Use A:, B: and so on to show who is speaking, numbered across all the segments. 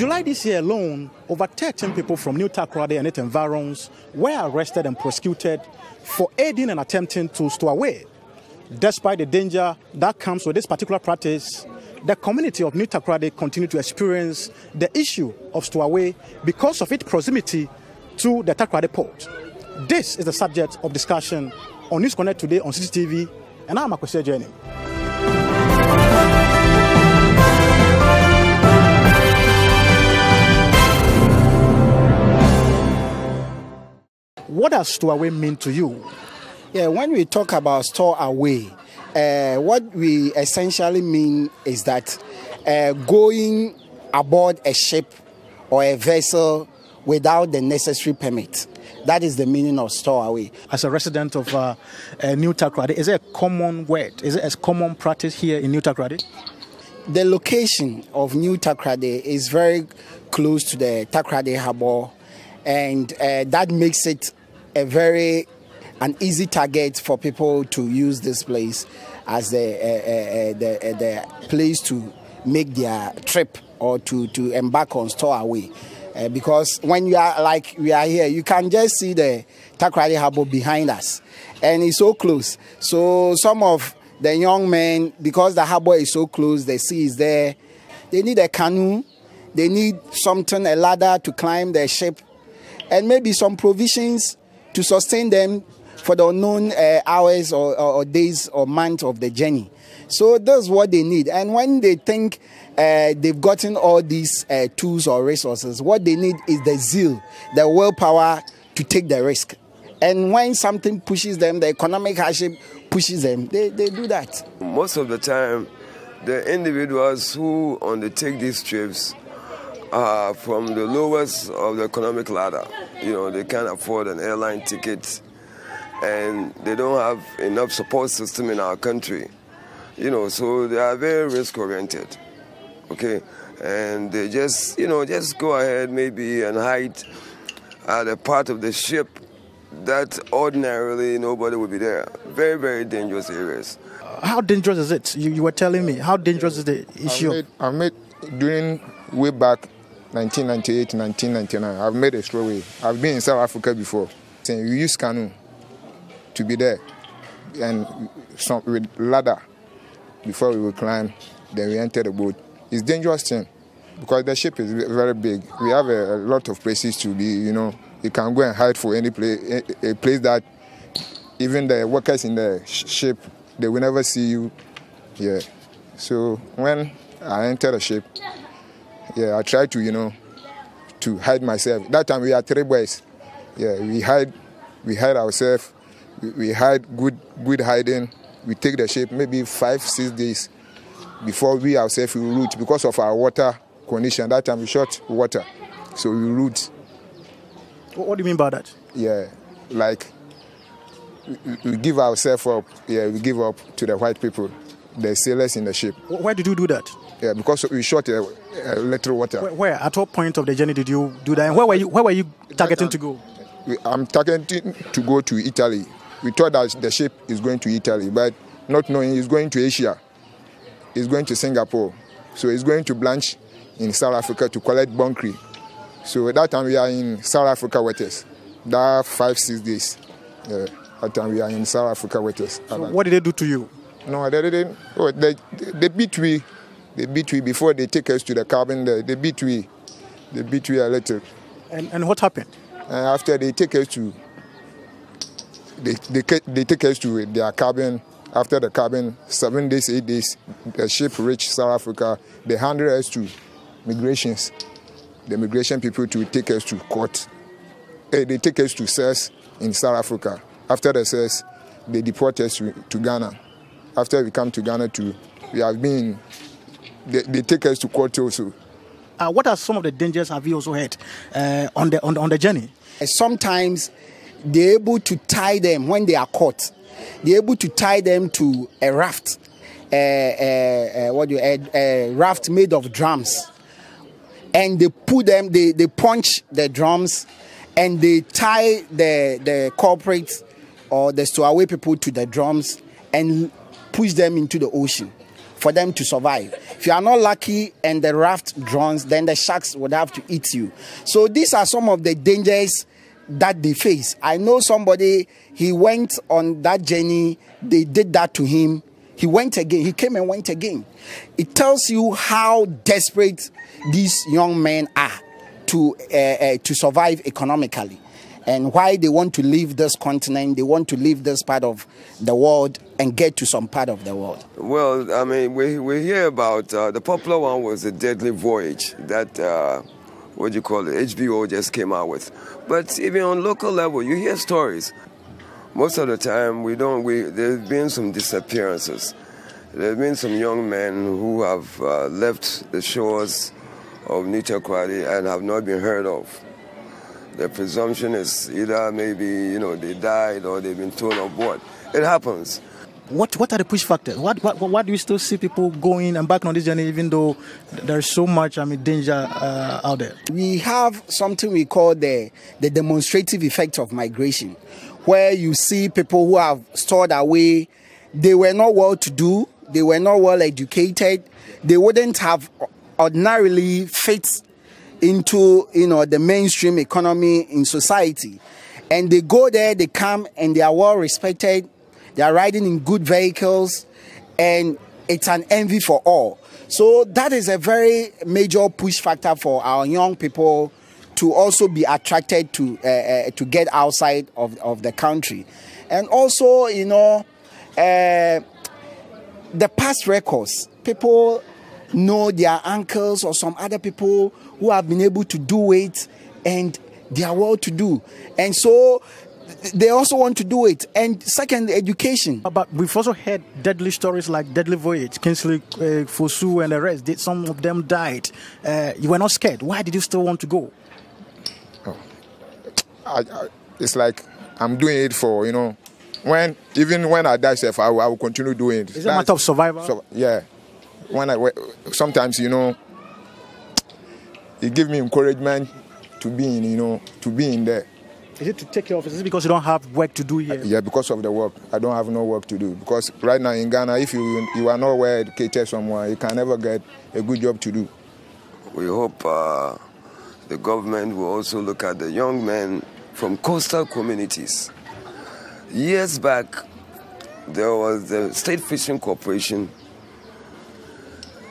A: July this year alone, over 13 people from New Takoradi and its environs were arrested and prosecuted for aiding and attempting to stow away. Despite the danger that comes with this particular practice, the community of New Takoradi continue to experience the issue of stowaway because of its proximity to the Takoradi port. This is the subject of discussion on News Connect today on CCTV, and I'm Akwesi Jenny. What does stowaway mean to you?
B: Yeah, when we talk about stowaway, what we essentially mean is that going aboard a ship or a vessel without the necessary permit. That is the meaning of stowaway.
A: As a resident of New Takoradi, is it a common word? Is it a common practice here in New Takoradi?
B: The location of New Takoradi is very close to the Takoradi Harbour, and that makes it an easy target for people to use this place as the place to make their trip or to embark on stowaway. Because when you are like we are here, you can just see the Takoradi Harbour behind us, and it's so close. So some of the young men, because the harbour is so close, the sea is there, they need a canoe, they need something, a ladder to climb the ship, and maybe some provisions to sustain them for the unknown hours or days or months of the journey. So that's what they need. And when they think they've gotten all these tools or resources, what they need is the zeal, the willpower to take the risk. And when something pushes them, the economic hardship pushes them, they do that.
C: Most of the time, the individuals who undertake these trips are from the lowest of the economic ladder. You know, they can't afford an airline ticket, and they don't have enough support system in our country. You know, so they are very risk-oriented, okay? And they just go ahead maybe and hide at a part of the ship that ordinarily nobody would be there. Very, very dangerous areas.
A: How dangerous is it? You were telling me. How dangerous is the issue?
D: I made during way back 1998, 1999. I've made a stowaway. I've been in South Africa before. We use canoe to be there, and with ladder before we will climb. Then we enter the boat. It's dangerous thing because the ship is very big. We have a lot of places to be. You know, you can go and hide for any place, a place that even the workers in the ship, they will never see you. Yeah. So when I enter the ship, yeah, I try to, to hide myself. That time we had 3 boys. Yeah, we hide ourselves. We hide good hiding. We take the ship maybe 5-6 days before we ourselves will route because of our water condition. That time we short water, so we route.
A: What do you mean by that?
D: Yeah, like we give ourselves up. Yeah, we give up to the white people, the sailors in the ship.
A: Why did you do that?
D: Yeah, because we short a little water.
A: Where? At what point of the journey did you do that? And where were you targeting to go?
D: I'm targeting to go to Italy. We thought that the ship is going to Italy, but not knowing it's going to Asia. It's going to Singapore. So it's going to Blanche in South Africa to collect bunkering. So at that time we are in South Africa waters. That 5-6 days. That time we are in South Africa waters.
A: So what did they do to you?
D: No, they didn't. Oh, they beat we. They beat we before they take us to the cabin. They beat we a little.
A: And what happened?
D: After they take us to, they take us to their cabin. After the cabin, 7 days, 8 days, the ship reached South Africa. They handed us to migrations, the migration people to take us to court. They take us to CERS in South Africa. After the CERS, they deport us to Ghana. After we come to Ghana, they take us to court also.
A: What are some of the dangers have you also had on the journey?
B: Sometimes they're able to tie them when they are caught. They're able to tie them to a raft, a raft made of drums, and they put them. They punch the drums, and they tie the culprits or the stowaway people to the drums and push them into the ocean for them to survive. If you are not lucky and the raft drowns, then the sharks would have to eat you. So these are some of the dangers that they face. I know somebody, he went on that journey, they did that to him. He went again, he came and went again. It tells you how desperate these young men are to survive economically, and why they want to leave this continent, they want to leave this part of the world and get to some part of the world.
C: Well, I mean, we hear about, the popular one was The Deadly Voyage, that, what do you call it, HBO just came out with. But even on local level, you hear stories. Most of the time, there's been some disappearances. There's been some young men who have left the shores of New Takoradi and have not been heard of. The presumption is either maybe, they died or they've been thrown aboard. It happens.
A: What are the push factors? Why do you still see people going and back on this journey, even though there's so much danger out there?
B: We have something we call the demonstrative effect of migration, where you see people who have stored away. They were not well to do, they were not well educated, they wouldn't have ordinarily fit into the mainstream economy in society. And they go there, they come, and they are well respected. They are riding in good vehicles, and it's an envy for all. So that is a very major push factor for our young people to also be attracted to get outside of the country. And also, the past records. People know their uncles or some other people who have been able to do it, and they are well to do. And so they also want to do it. And second, education.
A: But we've also heard deadly stories like Deadly Voyage, Kingsley Fosu and the rest. Some of them died. You were not scared. Why did you still want to go?
D: It's like I'm doing it for, even when I die, I will continue doing it.
A: Is it a matter of survival?
D: So, yeah. Sometimes, it gives me encouragement to be in there.
A: Is it to take care of it? Is it because you don't have work to do here?
D: Yeah, because of the work. I don't have no work to do. Because right now in Ghana, if you are not well educated somewhere, you can never get a good job to do.
C: We hope the government will also look at the young men from coastal communities. Years back, there was the State Fishing Corporation,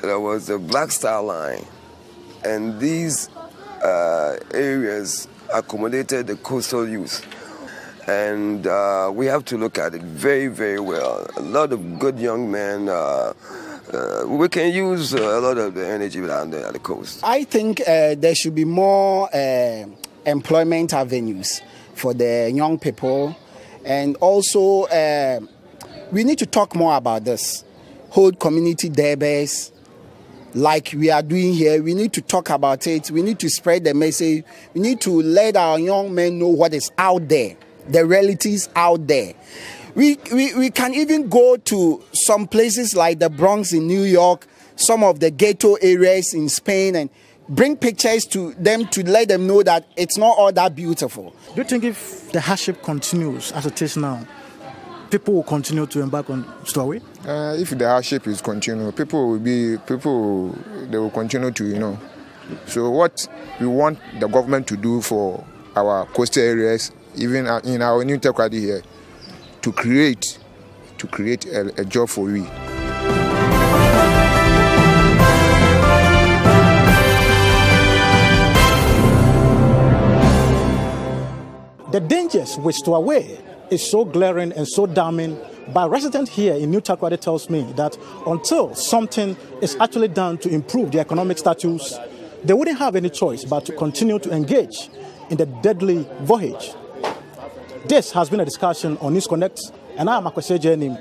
C: there was the Black Star Line, and these areas accommodated the coastal youth. And we have to look at it very, very well. A lot of good young men, we can use a lot of the energy down there at the coast.
B: I think there should be more employment avenues for the young people. And also, we need to talk more about this. Hold community debates like we are doing here. We need to talk about it. We need to spread the message. We need to let our young men know what is out there, the realities out there. We can even go to some places like the Bronx in New York, some of the ghetto areas in Spain, and bring pictures to them to let them know that it's not all that beautiful.
A: Do you think if the hardship continues as it is now, people will continue to embark on stowaway?
D: If the hardship is continuing, they will continue to, So what we want the government to do for our coastal areas, even in our New Takoradi here, to create a job for we.
A: The dangers with stowaway is so glaring and so damning, but residents here in New Takoradi tells me that until something is actually done to improve the economic status, they wouldn't have any choice but to continue to engage in the deadly voyage. This has been a discussion on News Connect, and I am Akwese Jenim.